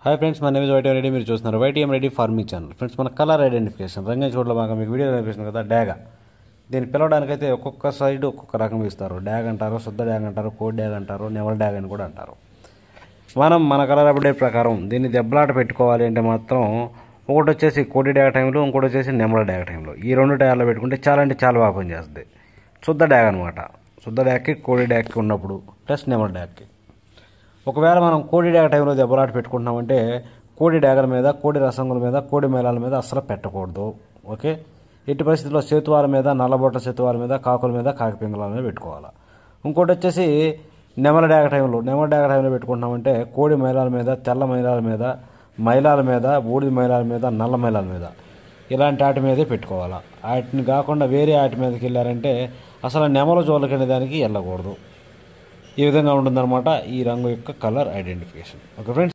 Hi friends, మన name is YTM Reddy. మీరు చూస్తున్నారు YTM Reddy farming channel. Friends, మన కలర్ ఐడెంటిఫికేషన్ రంగం చూడలో బాగా మీకు వీడియో కనిపిస్తుంది కదా, డ్యాగ. దీన్ని పిలవడానికైతే ఒక్కొక్క సైడ్ ఒక్కొక్క రకం ఇస్తారు. డ్యాగ్ అంటారు, శుద్ధ డ్యాగ్ అంటారు, కోడ్ డ్యాగ్ అంటారు, నెమల్ డ్యాగ్ అని కూడా అంటారు. మనం మన కలర్ అప్డేట్ ప్రకారం దీన్ని దెబ్బలాట పెట్టుకోవాలి అంటే మాత్రం ఒకటి వచ్చేసి కోడి డ్యాగ్ టైంలో, ఇంకోటి వచ్చేసి నెమల డ్యాగ్ టైంలో. ఈ రెండు టైర్లో పెట్టుకుంటే చాలా అంటే చాలా బాగా పనిచేస్తుంది. శుద్ధ డ్యాగ్ అనమాట. శుద్ధ డ్యాగ్కి, కోడి డ్యాగ్కి ఉన్నప్పుడు ప్లస్ నెమల డ్యాగ్కి. ఒకవేళ మనం కోడి డ్యాగ టైంలో దెబ్బలాట పెట్టుకుంటున్నామంటే కోడి డ్యాగల మీద, కోడి రసంగుల మీద, కోడి మేళాల మీద అస్సలు పెట్టకూడదు. ఓకే, ఎట్టి పరిస్థితుల్లో సేతువాల మీద, నల్లబొట్ల సేతువాల మీద, కాకుల మీద, కాకి పింగళాల మీద పెట్టుకోవాలి. ఇంకోటి వచ్చేసి నెమల డ్యాగ టైంలో పెట్టుకుంటున్నామంటే కోడి మైలాల మీద, తెల్ల మైలాల మీద, బూడిద మైలాల మీద, నల్ల మైలాల మీద, ఇలాంటి వాటి మీదే పెట్టుకోవాలి. వాటిని కాకుండా వేరే వాటి మీదకి వెళ్ళారంటే అసలు నెమల జోళ్ళకి అనే దానికి వెళ్ళకూడదు. ఈ విధంగా ఉంటుందన్నమాట ఈ రంగు యొక్క కలర్ ఐడెంటిఫికేషన్. Okay friends.